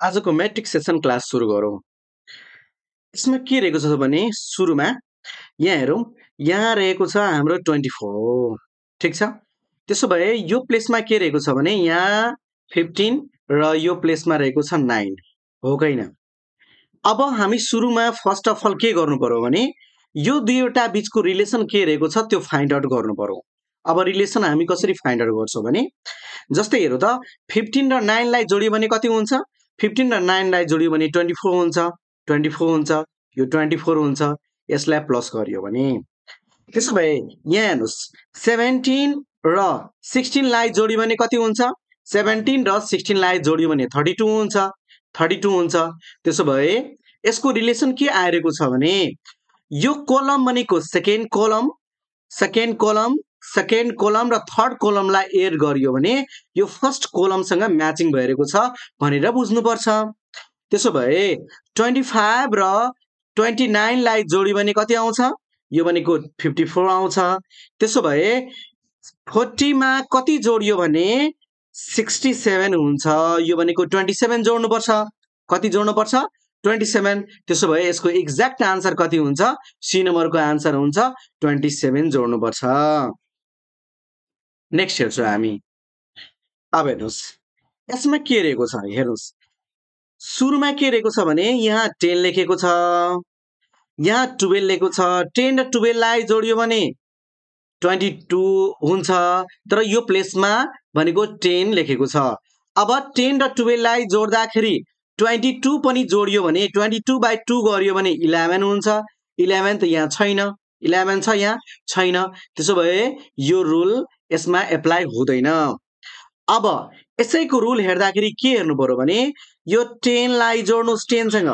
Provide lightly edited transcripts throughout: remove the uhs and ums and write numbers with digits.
आजको matric session class सुरु गरौँ। यसमा के रहेको छ भने सुरुमा यहाँ हेरौँ, यहाँ रहेको छ हाम्रो 24। ठिक छ? त्यसो भए यो प्लेसमा के रहेको छ भने यहाँ 15 र यो प्लेसमा रहेको छ 9 हो कि हैन? अब हामी सुरुमा फर्स्ट अफ अल के गर्नु पर्यो भने यो दुईवटा बीचको रिलेसन के रहेको छ त्यो फाइन्ड आउट गर्नु पर्यो। अब रिलेसन हामी कसरी फाइन्ड आउट गर्छौं भने जस्तै हेरौँ त 15 र 9 लाई जोडियो भने कति हुन्छ? 15 र 9 लाई जोडियो भने 24 हुन्छ, 24 हुन्छ, यो 24 हुन्छ, यसलाई प्लस गरियो भने। त्यसो भए यहाँ हेर्नुस् 17 र 16 लाई जोडियो भने कति हुन्छ? 17 र 16 लाई जोडियो भने 32 हुन्छ, 32 हुन्छ। त्यसो भए यसको रिलेसन के आइरहेको छ भने यो कोलम भनेको सेकेन्ड कोलम र थर्ड कोलमलाई एड गरियो भने यो फर्स्ट कोलमसँग म्याचिङ भइरहेको छ भनेर बुझ्नुपर्छ। त्यसो भए 25 र 29 लाई जोडियो भने कति आउँछ? यो भनेको 54 आउँछ। त्यसो भए 40 मा कति जोडियो भने 67 हुन्छ। यो भनेको 27 जोड्नुपर्छ। कति जोड्नुपर्छ? 27। त्यसो भए यसको एक्ज्याक्ट आन्सर कति हुन्छ? सी नम्बरको आन्सर हुन्छ 27 जोड्नुपर्छ। नेक्स्ट हेर्छौँ हामी। अब हेर्नुस् यसमा के रहेको छ हेर्नुस्। सुरुमा के रहेको छ भने यहाँ 10 लेखेको छ, यहाँ 12 लेखेको छ। 10 र 12 लाई जोडियो भने 22 हुन्छ, तर यो प्लेसमा भनेको 10 लेखेको छ। अब 10 र 12 लाई जोड्दाखेरि 22 पनि जोडियो भने 22/2 गरियो भने 11 हुन्छ। 11 त यहाँ छैन, 11 छ यहाँ छैन। त्यसो भए यो रुल यसमा एप्लाई हुँदैन। अब यसैको रुल हेर्दाखेरि के हेर्नु पर्यो भने यो 10 लाई जोड्नुस् 10 सँग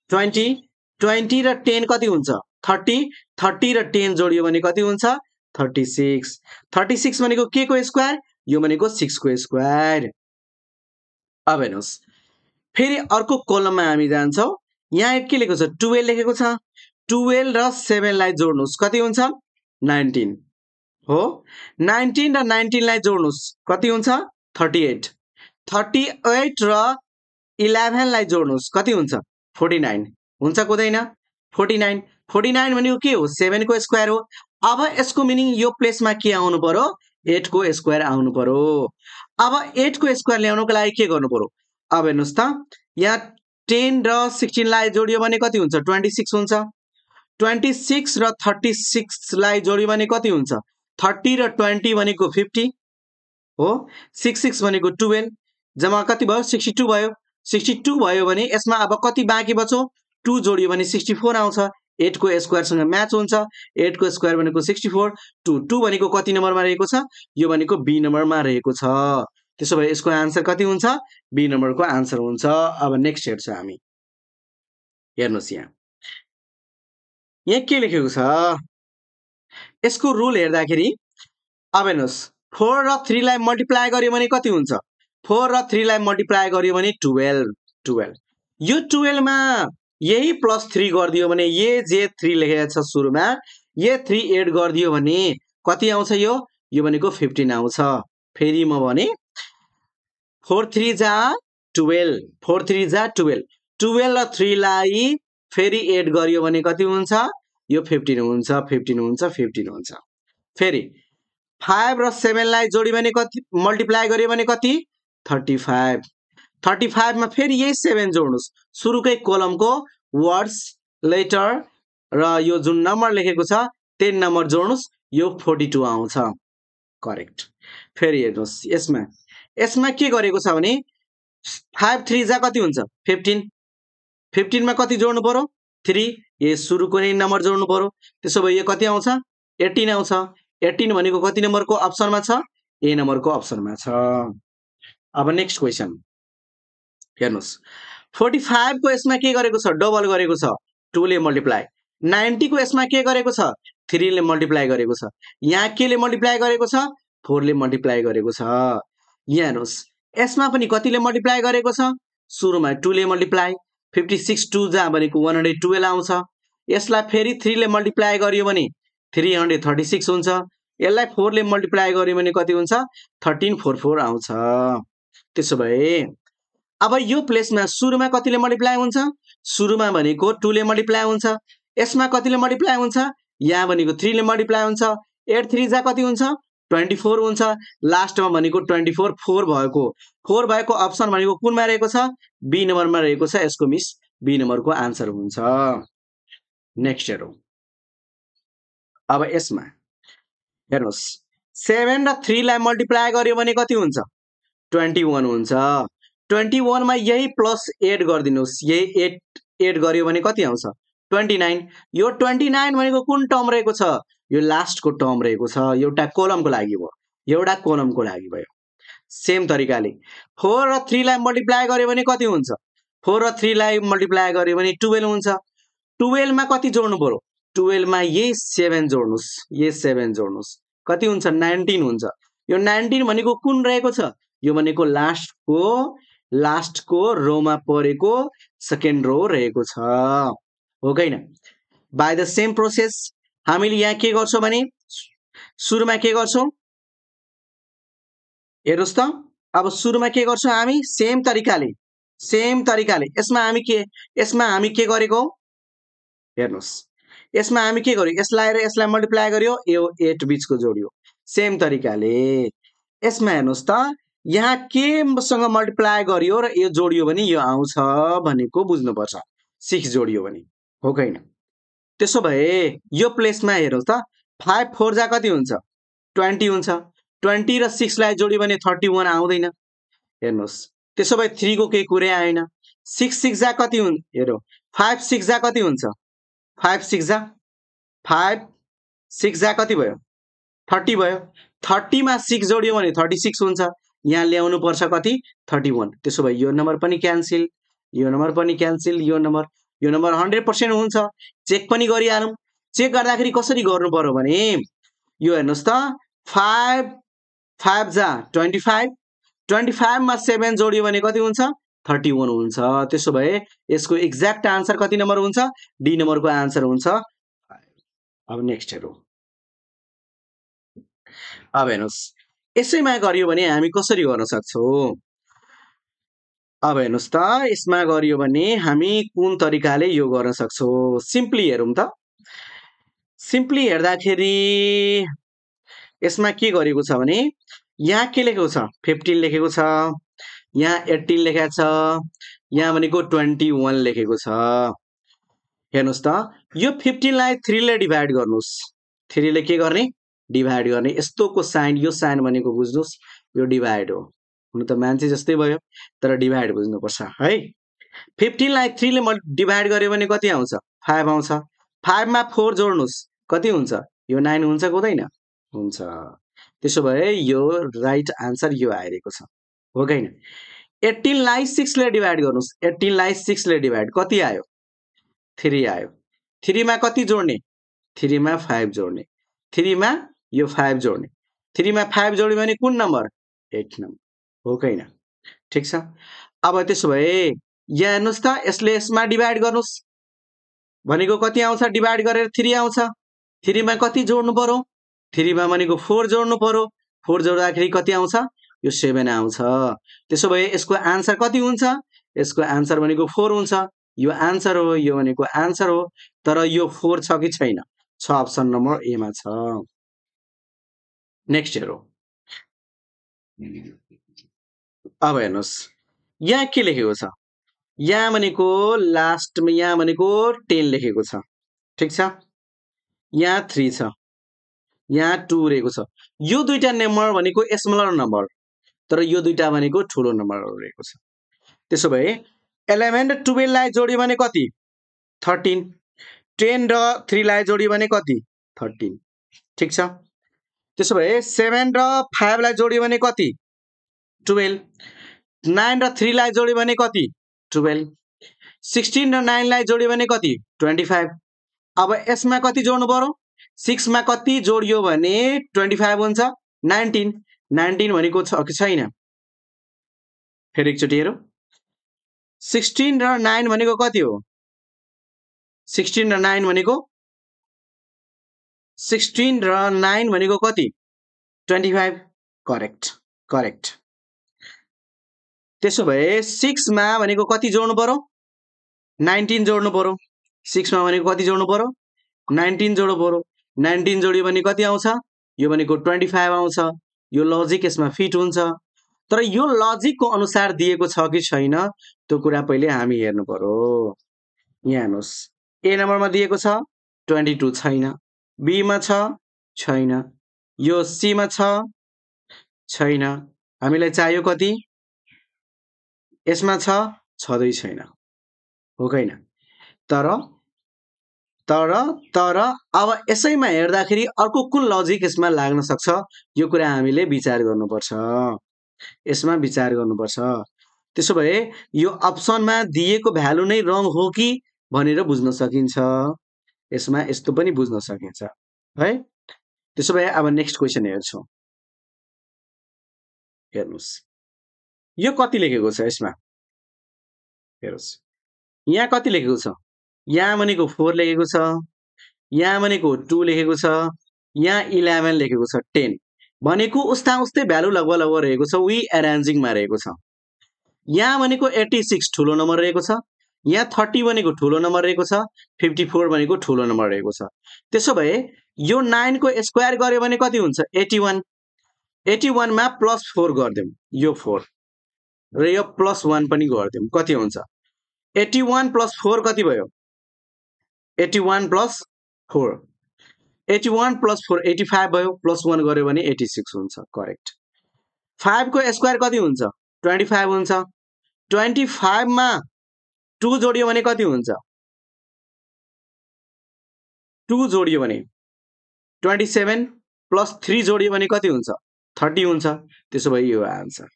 20 र 10 कति हुन्छ? 30 र 10 जोडियो भने कति हुन्छ? 36। 36 भनेको के को स्क्वायर? यो भनेको 6 को स्क्वायर। अब हेर्नुस् फेरि अर्को कोलममा हामी जान्छौँ। यहाँ के लेखेको छ? 12 लेखेको छ। 12 र 7 लाई जोड्नुस् कति हुन्छ? 19 हो। 19 र 19 लाई जोड्नुस् कति हुन्छ? 38। 38 र 11 लाई जोड्नुस् कति हुन्छ? 49 हुन्छ कि हुँदैन? 49। 49 भनेको के हो? 7 को स्क्वायर हो। अब यसको मिनिङ यो प्लेसमा के आउनु पर्यो? 8 को स्क्वायर आउनु पर्यो। अब 8 को स्क्वायर ल्याउनको लागि के गर्नु पर्यो? अब हेर्नुस् त यहाँ 10 र 16 लाई जोडियो भने कति हुन्छ? 26 हुन्छ। 26 र 36 लाई जोडियो भने कति हुन्छ? 30 र 20 भनेको 50 हो। 66 भनेको 12 जम्मा कति भयो? 62 भयो। 62 भयो भने यसमा अब कति बाँकी बच्यो? 2 जोडियो भने 64 आउँछ। 8 को स्क्वायरसँग म्याच हुन्छ। 8 को स्क्वायर भनेको 64। 2 भनेको कति नम्बरमा रहेको छ? यो भनेको बी नम्बरमा रहेको छ। त्यसो भए यसको आन्सर कति हुन्छ? बी नम्बरको आन्सर हुन्छ। अब नेक्स्ट हेर्छौँ हामी। हेर्नुस् यहाँ के लेखेको छ? यसको रुल हेर्दाखेरि अब हेर्नुस् 4 र 3 लाई मल्टिप्लाई गर्यो भने कति हुन्छ? 4 र 3 लाई मल्टिप्लाई गर्यो भने 12। यो 12 मा यही प्लस 3 गरिदियो भने ये जे 3 लेखेको छ सुरुमा, ये 3 एड गरिदियो भने कति आउँछ? यो भनेको 15 आउँछ। फेरि म भने 4 3 जा 12, 4 3 जा 12, 12 र 3 लाई फेरि एड गरियो भने कति हुन्छ? यो 15 हुन्छ, 15 हुन्छ, 15 हुन्छ। फेरि 5 र 7 लाई जोडियो भने कति? मल्टिप्लाई गरियो भने कति? 35। 35 मा फेरि यही 7 जोड्नुस्। सुरुकै कोलमको वर्ड्स, लेटर र यो जुन नम्बर लेखेको छ 10 नम्बर जोड्नुस्, यो 42 आउँछ। करेक्ट। फेरि हेर्नुस् यसमा के गरेको छ भने 5 3 जा कति हुन्छ? 15। 15 मा कति जोड्नु पर्यो? 3। यो सुरुको नै नम्बर जोड्नु पर्यो। त्यसो भए यो कति आउँछ? 18 आउँछ। 18 भनेको कति नम्बरको अप्सनमा छ? ए नम्बरको अप्सनमा छ। अब नेक्स्ट क्वेसन हेर्नुस् 45 को यसमा के गरेको छ? डबल गरेको छ 2 ले मल्टिप्लाई। 90 को यसमा के गरेको छ? 3 ले मल्टिप्लाई गरेको छ। यहाँ के ले मल्टिप्लाई गरेको छ? 4 ले मल्टिप्लाई गरेको छ। यहाँ हेर्नुस् यसमा पनि कतिले मल्टिप्लाई गरेको छ? सुरुमा 2 ले मल्टिप्लाई। 56 2 जा भनेको 112 आउँछ। यसलाई फेरि 3 ले मल्टिप्लाई गरियो भने 336 हुन्छ। यसलाई 4 ले मल्टिप्लाई गरियो भने कति हुन्छ? 1344 आउँछ। त्यसो भए अब यो प्लेसमा सुरुमा कतिले मल्टिप्लाई हुन्छ सुरुमा भनेको 2 ले मल्टिप्लाई हुन्छ यसमा कतिले मल्टिप्लाई हुन्छ यहाँ भनेको 3 ले मल्टिप्लाई हुन्छ 8 3 जा कति हुन्छ 24 हुन्छ लास्टमा भनेको 24 4 भएको अप्सन भनेको कुनमा रहेको छ बी नम्बरमा रहेको छ यसको मिस बी नम्बरको आन्सर हुन्छ नेक्स्ट हेरौँ अब यसमा हेर्नुस् 7 र 3 लाई मल्टिप्लाई गर्यो भने कति हुन्छ 21 हुन्छ 21 मा यही प्लस एड गरिदिनुस् यही एड गर्यो भने कति आउँछ 29 यो 29 भनेको कुन टर्म रहेको छ यो लास्टको टर्म रहेको छ एउटा कोलमको लागि भयो सेम तरिकाले 4 र 3 लाई मल्टिप्लाई गर्यो भने कति हुन्छ 4 र 3 लाई मल्टिप्लाई गर्यो भने 12 हुन्छ 12 मा कति जोड्नु पर्यो 12 मा यही 7 जोड्नुस् कति हुन्छ 19 हुन्छ यो 19 भनेको कुन रहेको छ यो भनेको लास्टको रोमा परेको सेकेन्ड रो रहेको छ हो can by the same process हामीले यहाँ के गर्छौं भने सुरुमा के गर्छौं हेर्नुस् त अब सुरुमा के गर्छौं हामी सेम तरिकाले यसमा हामी के गरेको हेर्नुस् यसमा हामी के गर्यो यसलाई र यसलाई मल्टिप्लाई गर्यो यो 8 बीचको जोड्यो सेम तरिकाले यसमा हेर्नुस् त यहाँ के सँग मल्टिप्लाई गर्यो र यो जोडियो भने यो आउँछ भनेको बुझ्नुपर्छ 6 जोडियो भने हो कैन त्यसो भए यो प्लेसमा हेर्नुस् त 5 4 जा कति हुन्छ 20 हुन्छ 20 र 6 लाई जोड्यो भने 31 आउँदैन हेर्नुस् त्यसो भए 3 को केही कुरै आएन 6 6 जा कति हुन्छ हेरौ 5 6 जा कति हुन्छ 5 6 जा कति भयो 30 भयो 30 मा 6 जोड्यो भने 36 हुन्छ यहाँ ल्याउनु पर्छ कति 31 त्यसो भए यो नम्बर पनि क्यान्सल यो नम्बर 100% हुन्छ चेक पनि गरिहालौं चेक गर्दाखेरि कसरी गर्नु पर्यो भने यो हेर्नुस् त 5 5 जा 25 मा 7 जोड्यो भने कति हुन्छ 31 हुन्छ त्यसो भए यसको एक्ज्याक्ट आन्सर कति नम्बर हुन्छ डी नम्बरको आन्सर हुन्छ अब नेक्स्ट हेरौं अब हेर्नुस् यसैमा गरियो भने हामी कसरी गर्न सक्छौं अब हेर्नुस् त यसमा गरियो भने हामी कुन तरिकाले यो गर्न सक्छौं सिम्पली हेरौं त सिम्पली हेर्दाखेरि यसमा के गरेको छ भने यहाँ के लेखेको छ 15 लेखेको छ यहाँ 18 लेखेको छ यहाँ भनेको 21 लेखेको छ हेर्नुस् त यो 15 लाई 3 ले डिभाइड गर्नुस् 3 ले के गर्ने डिभाइड गर्ने यस्तोको साइन यो साइन भनेको बुझ्नुस् यो डिभाइड हो हुन त मान्छे जस्तै भयो तर डिभाइड बुझ्नुपर्छ है 15 लाई 3 ले डिभाइड गर्यो भने कति आउँछ 5 आउँछ 5 मा 4 जोड्नुस् कति हुन्छ यो 9 हुन्छ कि हुँदैन हुन्छ त्यसो भए यो राइट आन्सर यो आइरहेको छ हो कैन 18 लाई 6 ले डिभाइड गर्नुस् 18 लाई 6 ले डिभाइड कति आयो 3 आयो 3 मा कति जोड्ने 3 मा 5 जोड्ने 3 मा यो 5 जोड्ने 3 मा 5 जोड्यो भने कुन नम्बर 8 नम्बर हो कैन ठीक छ अब त्यसो भए यहाँ हेर्नुस् त यसले यसमा डिभाइड गर्नुस् भनेको कति आउँछ डिभाइड गरेर 3 आउँछ 3 मा कति जोड्नु पर्यो 3 मा भनेको 4 जोड्नु पर्यो 4 जोड्दाखेरि कति आउँछ यो 7 आउँछ त्यसो भए यसको आन्सर कति हुन्छ यसको आन्सर भनेको 4 हुन्छ यो आन्सर हो यो भनेको आन्सर हो तर यो 4 छ कि छैन छ अप्सन नम्बर ए मा छ नेक्स्ट हेरौं अब हेर्नुस् यहाँ के लेखेको छ यहाँ भनेको लास्टमा यहाँ भनेको 10 लेखेको छ ठीक छ यहाँ 3 छ यहाँ 2 रहेको छ यो दुईटा नम्बर भनेको स्मलर नम्बर तर यो दुईटा भनेको ठूलो नम्बरहरु रहेको छ त्यसो भए 11 र 12 लाई जोड्यो भने कति 13 10 र 3 लाई जोड्यो भने कति 13 ठीक छ त्यसो भए 7 र 5 लाई जोड्यो भने कति 12 9 र 3 लाई जोड्यो भने कति 12 16 र 9 लाई जोड्यो भने कति 25 अब यसमा कति जोड्नु पर्यो 6 मा कति जोडियो भने 25 हुन्छ 19 भनेको छ कि छैन फेरि एकचोटी हेरौं 16 र 9 भनेको कति हो 16 र 9 भनेको 16 र 9 भनेको कति 25 करेक्ट त्यसो भए 6 मा भनेको कति जोड्नु पर्यो 19 जोड्नु पर्यो 6 मा भनेको कति जोड्नु पर्यो 19 जोड्नु पर्यो 19 जोड्यो भने कति आउँछ यो भनेको 25 आउँछ यो लजिक यसमा फिट हुन्छ तर यो लजिकको अनुसार दिएको छ कि छैन त्यो कुरा पहिले हामी हेर्नु पर्यो यहाँ हेर्नुहोस् ए नम्बरमा दिएको छ 22 छैन बी मा छ छैन यो सी मा छ छैन हामीलाई चाहियो कति यसमा छ छँदै छैन हो कैन तर तर तर अब यसैमा हेर्दाखेरि अर्को कुन लजिक यसमा लाग्न सक्छ यो कुरा हामीले विचार गर्नुपर्छ यसमा विचार गर्नुपर्छ त्यसो भए यो अप्सनमा दिएको भ्यालु नै रङ हो कि भनेर बुझ्न सकिन्छ यसमा यस्तो पनि बुझ्न सकिन्छ है त्यसो भए अब नेक्स्ट क्वेशन हेर्छौं हेर्नुस् यो कति लेखेको छ यसमा हेर्नुस् यहाँ कति लेखेको छ यहाँ भनेको 4 लेखेको छ यहाँ भनेको 2 लेखेको छ यहाँ 11 लेखेको छ 10 भनेको उस्ता उस्तै भ्यालु लगभग लगभग रहेको छ वी एरेन्जिङमा रहेको छ यहाँ भनेको 86 ठुलो नम्बर रहेको छ यहाँ 30 भनेको ठुलो नम्बर रहेको छ 54 भनेको ठुलो नम्बर रहेको छ त्यसो भए यो 9 को स्क्वायर गर्यो भने कति हुन्छ 81 81 मा +4 गर्दियौं यो 4 र यो +1 पनि गर्दियौं कति हुन्छ 81 + 4 कति भयो 81 + 4 81 + 4 85 भयो +1 गर्यो भने 86 हुन्छ करेक्ट 5 को स्क्वायर कति हुन्छ 25 हुन्छ 25 मा 2 जोडियो भने कति हुन्छ 2 जोडियो भने 27 + 3 जोडियो भने कति हुन्छ 30 हुन्छ त्यसो भए यो आन्सर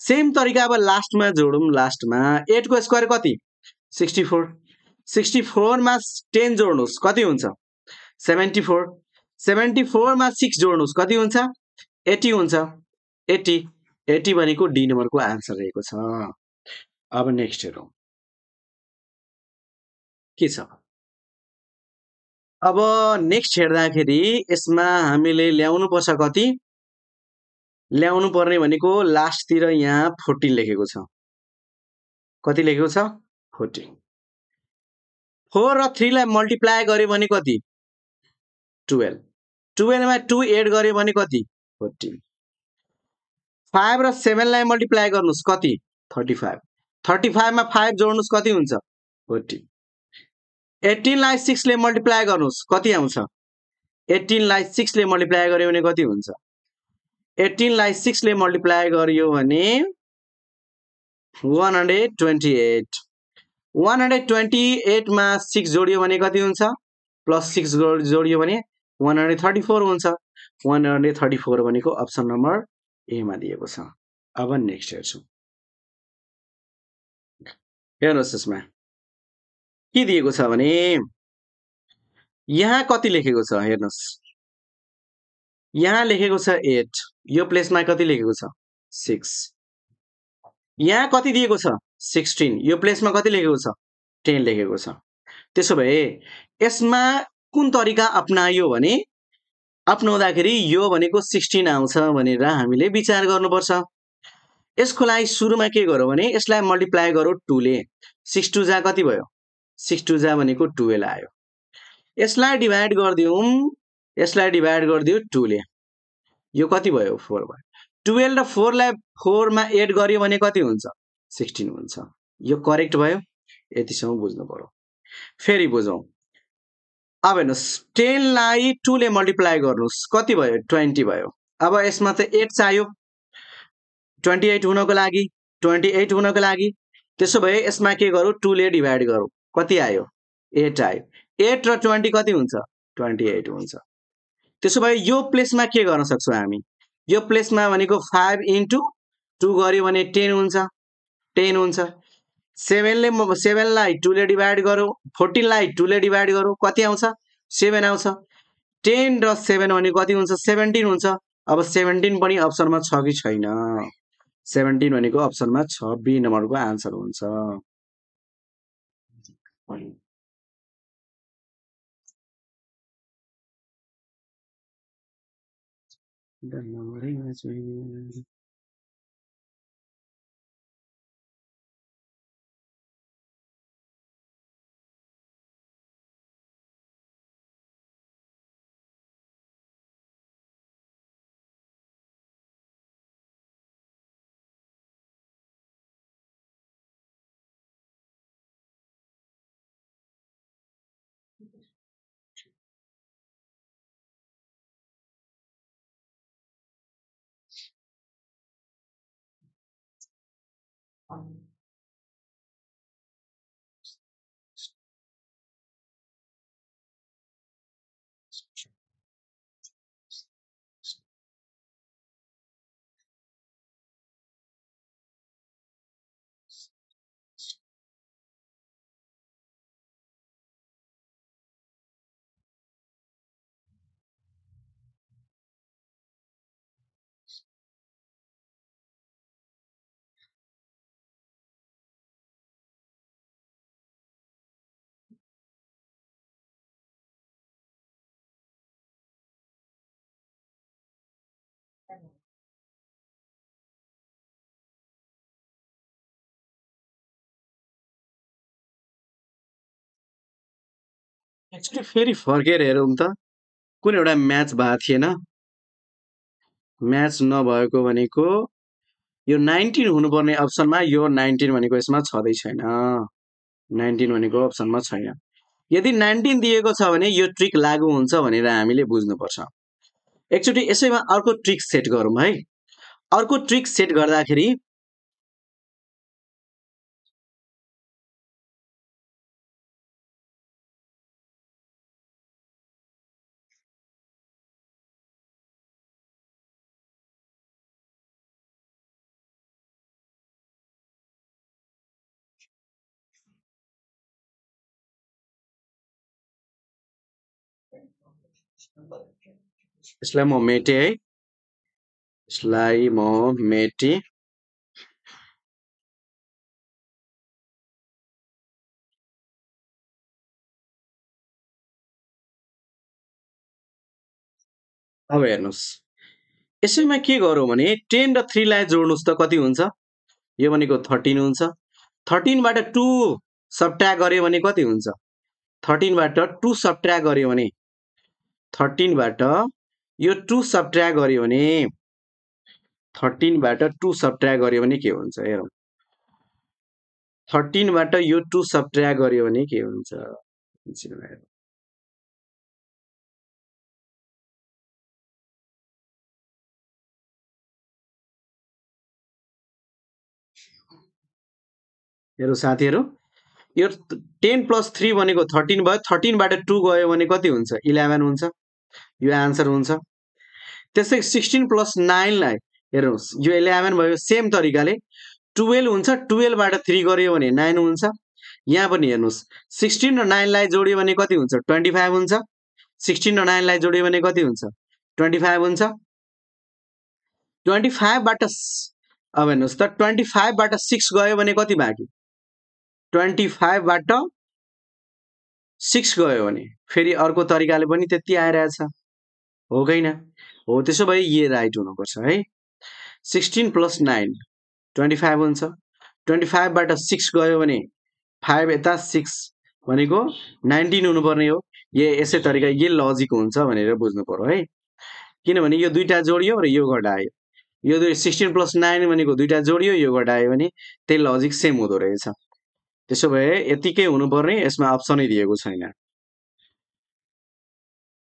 सेम तरिका अब लास्टमा जोडौं लास्टमा 8 को स्क्वायर कति 64 64 मा 10 जोड्नुस् कति हुन्छ 74 74 मा 6 जोड्नुस् कति हुन्छ 80 हुन्छ 80 80 भनेको डी नम्बरको आन्सर रहेको छ अब नेक्स्ट हेरौं के छ अब नेक्स्ट हेर्दाखेरि यसमा हामीले ल्याउनु पर्छ कति ल्याउनु पर्ने भनेको लास्टतिर यहाँ 14 लेखेको छ कति लेखेको छ 14 4 र 3 लाई मल्टिप्लाई गर्यो भने कति 12 12 मा 2 एड गर्यो भने कति 14 5 र 7 लाई मल्टिप्लाई गर्नुस् कति 35 35 मा 5 जोड्नुस् कति हुन्छ 40 18 लाई 6 ले मल्टिप्लाई गर्नुस् कति आउँछ 18 लाई 6 ले मल्टिप्लाई गर्यो भने कति हुन्छ 18 लाई 6 ले मल्टिप्लाई गर्यो भने 128 128 मा 6 जोडियो भने कति हुन्छ +6 जोडियो भने 134 हुन्छ 134 भनेको अप्सन नम्बर ए मा दिएको छ अब नेक्स्ट हेर्छौं हेर्नुस् यसमा के दिएको छ भने यहाँ कति लेखेको छ हेर्नुस् यहाँ लेखेको छ 8 यो प्लेसमा कति लेखेको छ 6 यहाँ कति दिएको छ 16 यो प्लेसमा कति लेखेको छ 10 लेखेको छ त्यसो भए यसमा कुन तरिका अपनायो भने अपनाउँदाखेरि यो भनेको 16 आउँछ भनेर हामीले विचार गर्नुपर्छ यसको लागि सुरुमा के गरौँ भने यसलाई मल्टिप्लाई गरौँ 2 ले 6 2 जा कति भयो 6 2 जा भनेको 12 आयो यसलाई डिभाइड गरिदियो 2 ले यो कति भयो 4 भयो 12 र 4 लाई 4 मा एड गर्यो भने कति हुन्छ 16 हुन्छ यो करेक्ट भयो यतिसम्म बुझ्नु पर्यो फेरि बुझौं अब हेर्नुस् 10 लाई 2 ले मल्टिप्लाई गर्नुस् कति भयो 20 भयो अब यसमा त 8 चाहियो 28 हुनको लागि त्यसो भए यसमा के गरौँ 2 ले डिभाइड गरौँ कति आयो 8 आयो 8 र 20 कति हुन्छ 28 हुन्छ त्यसो भए यो प्लेसमा के गर्न सक्छौं हामी यो प्लेसमा भनेको 5 * 2 गर्यो भने 10 हुन्छ 10 हुन्छ 7 लाई 2 ले डिभाइड गरौँ 14 लाई 2 ले डिभाइड गरौँ कति आउँछ 7 आउँछ 10 र 7 भनेको कति हुन्छ 17 हुन्छ अब 17 पनि अप्सनमा छ कि छैन 17 भनेको अप्सनमा छ बी नम्बरको आन्सर हुन्छ एक्चुअली फेरि फर्केर हेरौँ त कुन एउटा म्याच भएको थिएन म्याच नभएको भनेको यो 19 हुनुपर्ने अप्सनमा यो 19 भनेको यसमा छँदै छैन 19 भनेको अप्सनमा छैन यदि 19 दिएको छ भने यो ट्रिक लागू हुन्छ भनेर हामीले बुझ्नुपर्छ एकचोटि यसैमा अर्को ट्रिक सेट गरौँ है अर्को ट्रिक सेट गर्दाखेरि यसलाई म मेटे है यसलाई म मेटे अब हेर्नुस् यसैमा के गरौँ भने 10 र 3 लाई जोड्नुस् त कति हुन्छ यो भनेको 13 हुन्छ 13 बाट 2 सबट्र्याक्ट गर्यो भने कति हुन्छ 13 बाट 2 सबट्र्याक्ट गर्यो भने 13 बाट यो 2 सबट्र्याक्ट गर्यो भने 13 बाट 2 सबट्र्याक्ट गर्यो भने के हुन्छ हेरौँ 13 बाट यो 2 सबट्र्याक्ट गर्यो भने के हुन्छ हेरौँ साथीहरु यो 10 + 3 भनेको 13 भयो 13 बाट 2 गयो भने कति हुन्छ 11 हुन्छ यो आन्सर हुन्छ त्यसै 16 + 9 लाई हेर्नुस् यो 11 भयो सेम तरिकाले 12 हुन्छ 12 बाट 3 गर्यो भने 9 हुन्छ यहाँ पनि हेर्नुस् 16 र 9 लाई जोड्यो भने कति हुन्छ 25 हुन्छ 16 र 9 लाई जोड्यो भने कति हुन्छ 25 हुन्छ 25 बाट अब हेर्नुस् त 25 बाट 6 गयो भने कति बाँकी 25 बाट 6 गयो भने फेरि अर्को तरिकाले पनि त्यति आइरहेछ हो कैन हो त्यसो भए ये राइट हुनुपर्छ है 16 + 9 25 हुन्छ 25 बाट 6 गयो भने 5 यता 6 भनेको 19 हुनुपर्ने हो यसै तरिका यो लजिक हुन्छ भनेर बुझ्नु पर्यो है किनभने यो दुईटा जोडियो र यो घटायो यो 16 + 9 भनेको दुईटा जोडियो यो घटायो भने त्यही लजिक सेम हुँदो रहेछ त्यसो भए यतिकै हुनुपर्ने यसमा अप्सनै दिएको छैन